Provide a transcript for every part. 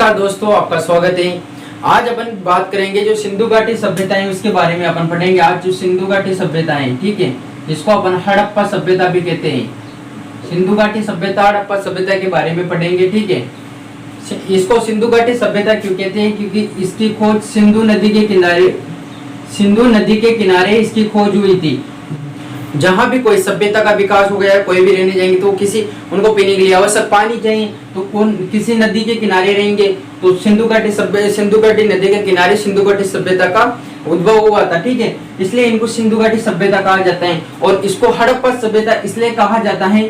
नमस्कार दोस्तों, आपका स्वागत है। आज अपन बात करेंगे जो सिंधु घाटी सभ्यता है उसके बारे में अपन पढ़ेंगे। आज जो सिंधु घाटी सभ्यता है, ठीक है, इसको अपन हड़प्पा सभ्यता भी कहते हैं। सिंधु घाटी सभ्यता, हड़प्पा सभ्यता के बारे में पढ़ेंगे, ठीक है। इसको सिंधु घाटी सभ्यता क्यों कहते हैं? क्योंकि इसकी खोज सिंधु नदी के किनारे इसकी खोज हुई थी। जहां भी कोई सभ्यता का विकास हो गया, कोई भी रहने जाएंगे तो उनको पीने के लिए आवश्यक पानी चाहिए, तो किसी नदी के किनारे रहेंगे। तो सिंधु घाटी नदी के किनारे सिंधु घाटी सभ्यता का उद्भव हुआ था, ठीक है। इसलिए इनको सिंधु घाटी सभ्यता कहा जाता है। और इसको हड़प्पा सभ्यता इसलिए कहा जाता है,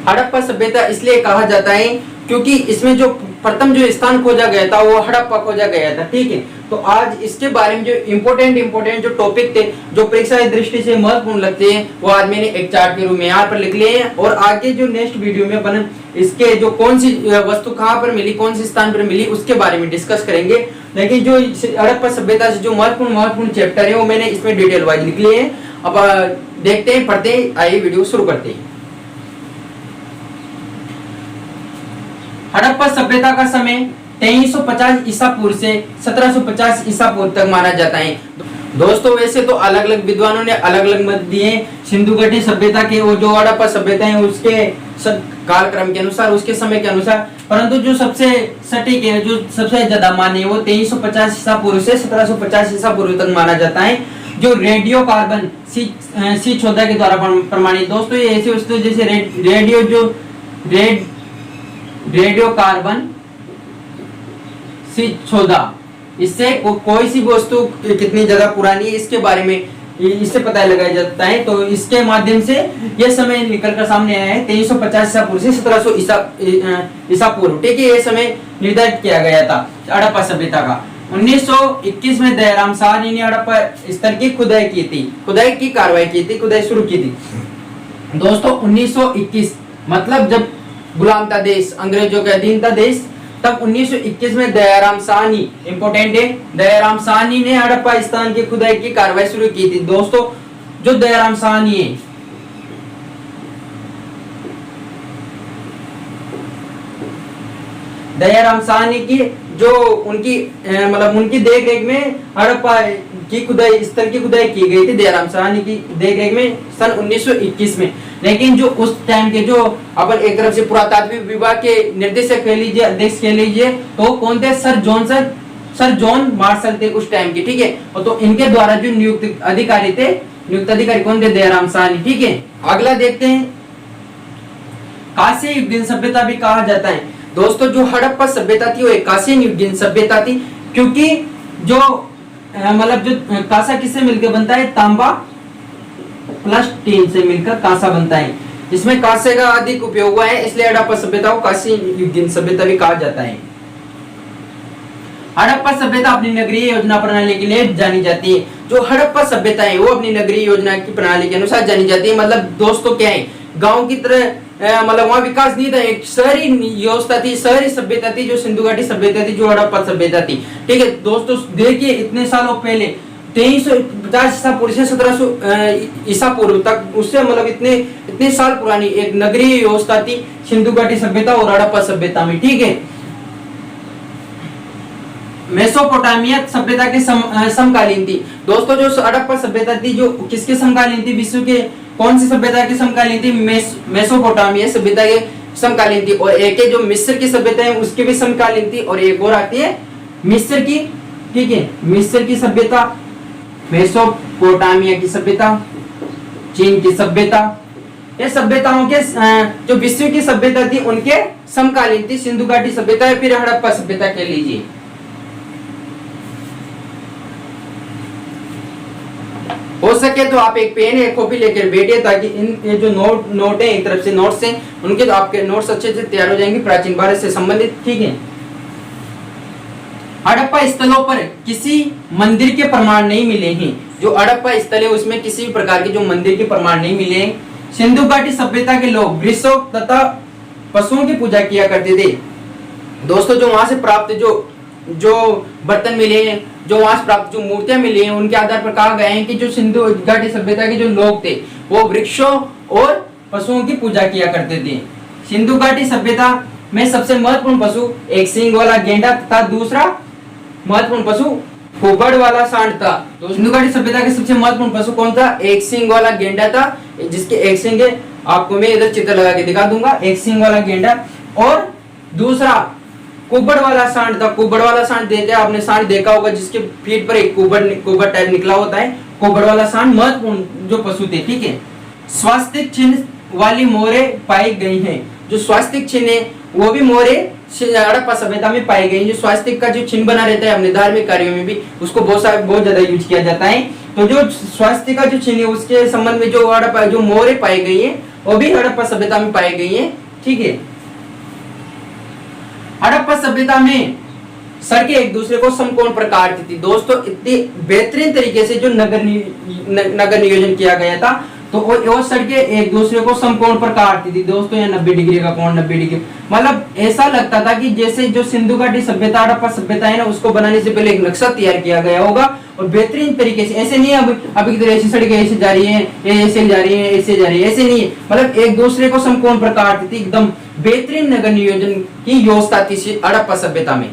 हड़प्पा सभ्यता इसलिए कहा जाता है क्योंकि इसमें जो प्रथम जो स्थान खोजा गया था वो हड़प्पा खोजा गया था, ठीक है। तो आज इसके बारे में जो इम्पोर्टेंट जो टॉपिक थे, जो परीक्षा की दृष्टि से महत्वपूर्ण लगते हैं, वो आज मैंने एक चार्ट के रूप में यहाँ पर लिख लिए हैं। और आगे जो नेक्स्ट वीडियो में अपन इसके जो कौन सी वस्तु कहाँ पर मिली, कौन से स्थान पर मिली, उसके बारे में डिस्कस करेंगे। लेकिन जो हड़प्पा सभ्यता से जो महत्वपूर्ण चैप्टर है वो मैंने इसमें डिटेल वाइज लिख लिए हैं। अब देखते हैं, पढ़ते हैं, आइए वीडियो शुरू करते हैं। हड़प्पा सभ्यता का समय 2350 ईसा पूर्व से 1750 ईसा पूर्व तक माना जाता है। दोस्तों वैसे तो अलग अलग विद्वानों ने अलग अलग मत दिए सिंधु घाटी सभ्यता के और जो हड़प्पा सभ्यता है उसके कालक्रम के अनुसार, उसके समय के अनुसार, परंतु जो सबसे सटीक है, जो सबसे ज्यादा मान्य है, वो 2350 ईसा पूर्व से 1750 ईसा पूर्व तक माना जाता है। जो रेडियो कार्बन C14 के द्वारा प्रमाणित। दोस्तों ये ऐसी वस्तु जैसे रेडियो कार्बन C14, इससे कोई सी वस्तु कितनी ज्यादा पुरानी है इसके बारे में इससे पता लगाया जाता है। तो इसके माध्यम से यह समय निकल कर सामने आया है 2350 ईसा पूर्व से 1700 ईसा पूर्व, ठीक है। यह समय निर्धारित किया गया था हड़प्पा सभ्यता का। 1921 में दयाराम साहनी ने हड़प्पा स्थल की खुदाई की थी, खुदाई की कार्रवाई की थी, खुदाई शुरू की थी। दोस्तों 1921 मतलब जब गुलाम था देश, अंग्रेजों के अधीन था देश, तब 1921 में दयाराम साहनी, इंपोर्टेंट है, दयाराम साहनी ने हड़प्पा स्थान की खुदाई की कार्रवाई शुरू की थी। दोस्तों जो दयाराम साहनी है, दयाराम साहनी की जो उनकी उनकी देखरेख में हड़प्पा की खुदाई, स्थल की खुदाई की गई थी दयाराम साहनी की देखरेख में सन 1921 में। लेकिन जो उस टाइम के जो अपन एक तरफ से पुरातात्विक विभाग के निर्देशक कह लीजिए, अध्यक्ष कह लीजिए, तो कौन थे? सर जॉन मार्शल थे उस टाइम के, ठीक है। और तो इनके द्वारा जो नियुक्त अधिकारी कौन थे? दयाराम साहनी, ठीक है। अगला देखते हैं, कांस्य युगीन सभ्यता भी कहा जाता है। दोस्तों जो हड़प्पा सभ्यता थी वो एक कांस्य युगीन सभ्यता थी, क्योंकि जो जो कांसा किससे मिलकर बनता है? तांबा प्लस टीन से मिलकर कांसा बनता है। इसमें कांसे का अधिक उपयोग हुआ है, इसलिए हड़प्पा सभ्यता को कांस्य युगीन सभ्यता भी कहा जाता है। हड़प्पा सभ्यता अपनी नगरीय योजना प्रणाली के लिए जानी जाती है। जो हड़प्पा सभ्यता है वो अपनी नगरीय योजना की प्रणाली के अनुसार जानी जाती है। मतलब दोस्तों क्या है, गांव की तरह वहाँ विकास नहीं था, एक शहरी व्यवस्था थी, शहरी सभ्यता थी जो सिंधु घाटी सभ्यता थी, जो हड़प्पा सभ्यता थी, ठीक है। दोस्तों देखिए इतने सालों पहले 2350 ईसा पूर्व से 1700 ईसा पूर्व तक, उससे इतने साल पुरानी एक नगरीय व्यवस्था थी सिंधु घाटी सभ्यता और हड़प्पा सभ्यता में, ठीक है। मेसोपोटामिया सभ्यता के समकालीन थी। दोस्तों जो हड़प्पा सभ्यता थी जो किसके समकालीन थी? विश्व के कौन सी सभ्यता के समकालीन थी? मेसोपोटामिया सभ्यता के समकालीन थी। और एक है जो मिस्र की सभ्यता है उसके भी समकालीन थी, और एक और आती है मिस्र की, ठीक है, मिस्र की सभ्यता, मेसोपोटामिया की सभ्यता, चीन की सभ्यता। ये सभ्यताओं के जो विश्व की सभ्यता थी उनके समकालीन थी सिंधु घाटी सभ्यता, फिर हड़प्पा सभ्यता कह लीजिए। हो सके तो आप एक पेन एक कॉपी लेकर बैठिए, ताकि ये जो नोट है, एक तरफ से नोट्स हैं, उनके तो आपके नोट्स अच्छे से तैयार हो जाएंगे प्राचीन भारत से संबंधित, ठीक है। हड़प्पा स्थलों पर किसी मंदिर के प्रमाण नहीं मिले हैं। जो हड़प्पा स्थल है उसमें किसी भी प्रकार के जो मंदिर के प्रमाण नहीं मिले हैं। सिंधु घाटी सभ्यता के लोग वृक्षों तथा पशुओं की पूजा किया करते थे। दोस्तों जो वहां से प्राप्त जो बर्तन मिले हैं, जो वहां से प्राप्त जो मूर्तियां मिली हैं, उनके आधार पर कहा गया है कि जो सिंधु घाटी सभ्यता के जो लोग थे वो वृक्षों और पशुओं की पूजा किया करते थे। सिंधु घाटी सभ्यता में सबसे महत्वपूर्ण पशु एक सींग वाला गेंडा तथा दूसरा महत्वपूर्ण पशु कुबड़ वाला सांड था। तो सिंधु घाटी सभ्यता के सबसे महत्वपूर्ण पशु कौन था? एक सींग वाला गेंडा था, जिसके एक सींग है, आपको मैं इधर चित्र लगा के दिखा दूंगा, एक सींग वाला गेंडा। और दूसरा कुबड़ वाला सांड था। कुबड़ वाला सांड देते हैं, आपने सांड देखा होगा जिसके पीठ पर एक कुबड़ टाइप निकला होता है, कुबड़ वाला सांड महत्वपूर्ण जो पशु थे। ठीक है, स्वास्तिक चिन्ह वाली मोहरे पाई गई हैं। जो स्वास्तिक चिन्ह है वो भी मोहरे हड़प्पा सभ्यता में पाई गई। जो स्वास्तिक का जो चिन्ह बना रहता है अपने धार्मिक कार्यों में भी उसको बहुत ज्यादा यूज किया जाता है। तो जो स्वास्तिक का जो चिन्ह है उसके संबंध में जो हड़प्पा जो मोहरे पाई गई है वो भी हड़प्पा सभ्यता में पाई गई है। ठीक है, हड़प्पा सभ्यता में सड़कें एक दूसरे को समकोण पर काटती थी। दोस्तों इतनी बेहतरीन तरीके से जो नगर नियोजन किया गया था, तो वो सड़कें एक दूसरे को समकोण पर काटती थी। दोस्तों यहाँ 90 डिग्री का कोण, 90 डिग्री, मतलब ऐसा लगता था कि जैसे जो सिंधु घाटी सभ्यता हड़प्पा सभ्यता है ना, उसको बनाने से पहले एक नक्शा तैयार किया गया होगा और बेहतरीन तरीके से। ऐसे नहीं है अभी की तरह ऐसी सड़कें ऐसे जा रही है, ऐसे जा रही है, ऐसे जा रही है, ऐसे नहीं है, मतलब एक दूसरे को समकोण पर काटती थी। एकदम बेहतरीन नगर नियोजन की व्यवस्था थी हड़प्पा सभ्यता में।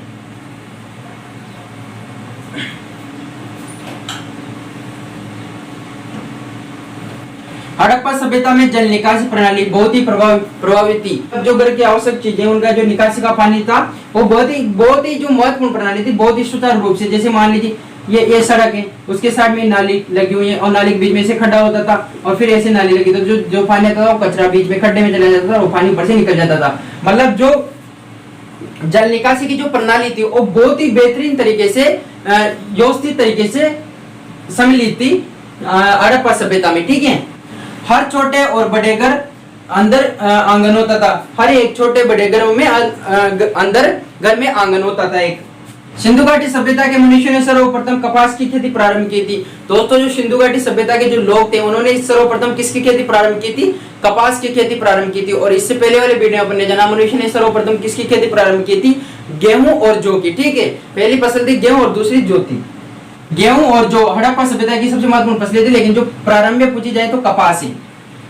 हड़प्पा सभ्यता में जल निकासी प्रणाली बहुत ही प्रभावित थी। जो घर की आवश्यक चीजें, उनका जो निकासी का पानी था वो बहुत ही जो महत्वपूर्ण प्रणाली थी, बहुत ही सुचारू रूप से। जैसे मान लीजिए ये सड़क है, उसके साइड में नाली लगी हुई है और नाली के बीच में से खड्डा होता था और फिर ऐसे नाली लगी, तो जो पानी आता था वो कचरा बीच में खड्डे में चला जाता था और पानी ऊपर से निकल जाता था। मतलब जो जल निकासी की जो प्रणाली थी वो बहुत ही बेहतरीन तरीके से व्यवस्थित तरीके से सम्मिलित थी हड़प्पा सभ्यता में। ठीक है, हर छोटे और बड़े घर अंदर आंगन होता था। हर एक छोटे बड़े घरों में अंदर घर में आंगन होता था एक। सिंधु घाटी सभ्यता के मनुष्यों ने सर्वप्रथम कपास की खेती प्रारंभ की थी। दोस्तों जो सिंधु घाटी सभ्यता के जो लोग थे उन्होंने सर्वप्रथम किसकी खेती प्रारंभ की थी? कपास की खेती प्रारंभ की थी। और इससे पहले वाले वीडियो में अपने जाना मनुष्य ने सर्वप्रथम किसकी खेती प्रारंभ की थी? गेहूं और जौ की। ठीक है, पहली फसल थी गेहूं और दूसरी जौ थी। गेहूं और जौ हड़प्पा सभ्यता की सबसे महत्वपूर्ण फसलें थी, लेकिन जो प्रारंभ में पूछी जाए तो कपास ही।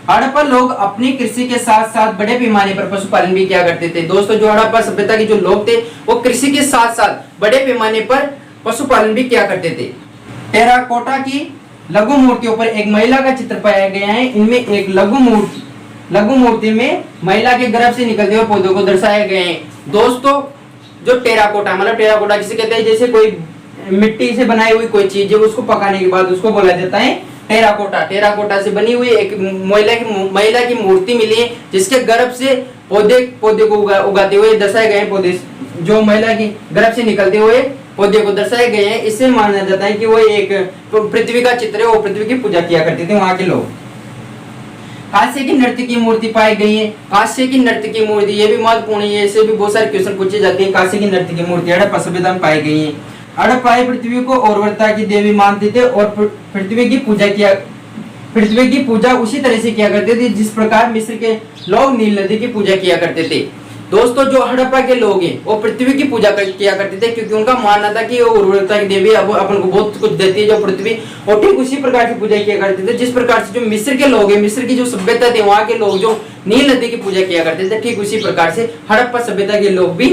हड़प्पा लोग अपनी कृषि के साथ साथ बड़े पैमाने पर पशुपालन भी किया करते थे। दोस्तों जो हड़प्पा सभ्यता के जो लोग थे वो कृषि के साथ साथ बड़े पैमाने पर पशुपालन भी किया करते थे। टेराकोटा की लघु मूर्तियों पर एक महिला का चित्र पाया गया है। इनमें एक लघु मूर्ति में महिला के गर्भ से निकलते हुए पौधों को दर्शाए गए हैं। दोस्तों जो टेराकोटा, मतलब टेराकोटा किसे कहते हैं? जैसे कोई मिट्टी से बनाई हुई कोई चीज है, उसको पकाने के बाद उसको बोला जाता है टेराकोटा। टेराकोटा से बनी हुई एक महिला की मूर्ति मिली है, जिसके गर्भ से पौधे को उगाते हुए दर्शाए गए। पौधे जो महिला की गर्भ से निकलते हुए पौधे को दर्शाए गए हैं। इससे माना जाता है कि वो एक पृथ्वी का चित्र है, वो पृथ्वी की पूजा किया करते थे वहां के लोग। कांस्य की नृत्य की मूर्ति पाई गई है। कांस्य की नृत्य की मूर्ति ये भी महत्वपूर्ण है, इससे भी बहुत सारे क्वेश्चन पूछे जाते हैं। कांस्य की नृत्य की मूर्ति हड़प्पा सभ्यता में पाई गई है। हड़प्पा पृथ्वी को उर्वरता की देवी मानते थे और पृथ्वी की पूजा उसी तरह से किया करते थे जिस प्रकार मिस्र के लोग नील नदी की पूजा किया करते थे। दोस्तों जो हड़प्पा के लोग हैं वो पृथ्वी की पूजा किया करते थे, क्योंकि उनका मानना था कि वो उर्वरता की देवी अपन को बहुत कुछ देती है जो पृथ्वी, और ठीक उसी प्रकार से पूजा किया करते थे जिस प्रकार से जो मिस्र के लोग हैं, मिस्र की जो सभ्यता थी वहां के लोग जो नील नदी की पूजा किया करते थे, ठीक उसी प्रकार से हड़प्पा सभ्यता के लोग भी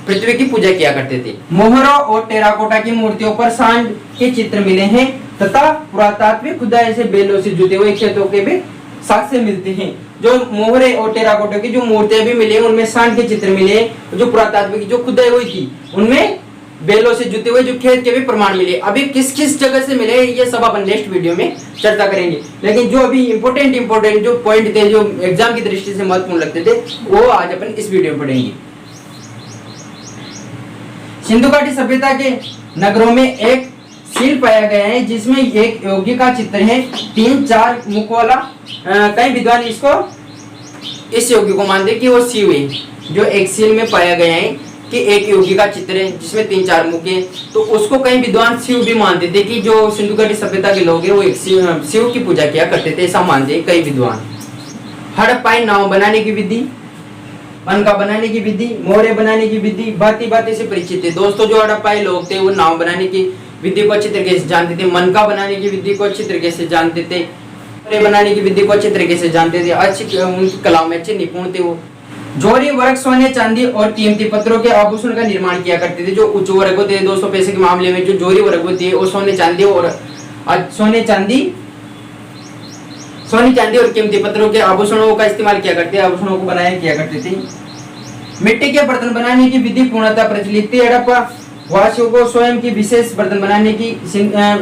पृथ्वी की पूजा किया करते थे। मोहरों और टेराकोटा की मूर्तियों पर सांड के चित्र मिले हैं तथा पुरातात्विक खुदाई से बेलों से जुटे हुए खेतों के भी साक्ष्य मिलते हैं। जो मोहरे और टेराकोटा की जो मूर्तियां भी मिली हैं उनमें सांड के चित्र मिले हैं। जो पुरातात्विक जो खुदाई हुई थी उनमें बेलों से जुटे हुए जो खेत के भी प्रमाण मिले। अभी किस किस जगह से मिले ये सब अपन नेक्स्ट वीडियो में चर्चा करेंगे, लेकिन जो अभी इंपोर्टेंट जो पॉइंट थे जो एग्जाम की दृष्टि से महत्वपूर्ण लगते थे वो आज अपन इस वीडियो में पढ़ेंगे। सिंधु घाटी सभ्यता के नगरों में एक सील पाया गया है जिसमें एक योगी का चित्र है, 3-4 मुख वाला। कई विद्वान इसको इस योगी को मानते कि वो शिव है। जो एक सील में पाया गया है कि एक योगी का चित्र है जिसमें 3-4 मुख है, तो उसको कई विद्वान शिव भी मानते थे कि जो सिंधु घाटी सभ्यता के लोग हैं वो एक शिव की पूजा किया करते थे, ऐसा मानते हैं कई विद्वान। हड़प्पाई नाव बनाने की विधि, मनका बनाने की विधि, मोहरे बनाने की विधि भांति से परिचित थे। दोस्तों जो हड़प्पाई लोग थे वो नाव बनाने की विधि को अच्छी तरीके से जानते थे, मनका बनाने की विधि को अच्छी तरीके से जानते थे, कपड़े बनाने की विधि को अच्छे तरीके से जानते थे, अच्छी उनकी कला में अच्छे निपुण थे वो। जौहरी वर्ग सोने चांदी और कीमती पत्थरों के आभूषण का निर्माण किया करते थे। जो उच्च वर्ग होते हैं 200 पैसे के मामले में, जो जौहरी वर्ग होती है वो सोने चांदी और कीमती पत्थरों के आभूषणों का इस्तेमाल किया करते, आभूषणों को बनाया किया करते थे। मिट्टी के बर्तन बनाने की विधि पूर्णतः प्रचलित थी। हड़प्पा वासियों को स्वयं की विशेष बर्तन बनाने की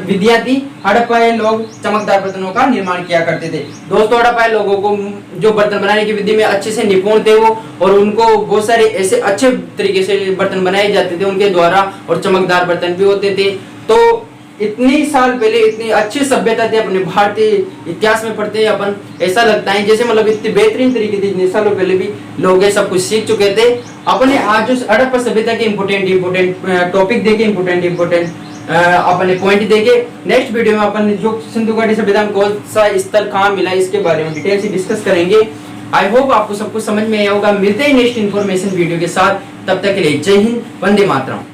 विधियां थी। हड़प्पाई लोग चमकदार बर्तनों का निर्माण किया करते थे। दोस्तों, हड़प्पाई लोगों को जो बर्तन बनाने की विधि में अच्छे से निपुण थे वो, और उनको बहुत सारे ऐसे अच्छे तरीके से बर्तन बनाए जाते थे उनके द्वारा, और चमकदार बर्तन भी होते थे। तो इतनी साल पहले इतनी अच्छी सभ्यता थी अपने भारतीय इतिहास में पढ़ते हैं अपन, ऐसा लगता है जैसे मतलब इतनी बेहतरीन तरीके से इतने सालों पहले भी लोग ये सब कुछ सीख चुके थे। अपने आज जो हड़प्पा सभ्यता के इम्पोर्टेंट टॉपिक देखे, इम्पोर्टेंट अपने पॉइंट देखे। नेक्स्ट वीडियो में अपन जो सिंधु घाटी सभ्यता में कौन सा स्थल कहाँ मिला इसके बारे में डिटेल से डिस्कस करेंगे। आई होप आपको सब कुछ समझ में आया होगा। मिलते हैं नेक्स्ट इन्फॉर्मेशन वीडियो के साथ, तब तक के लिए जय हिंद, वंदे मातरम।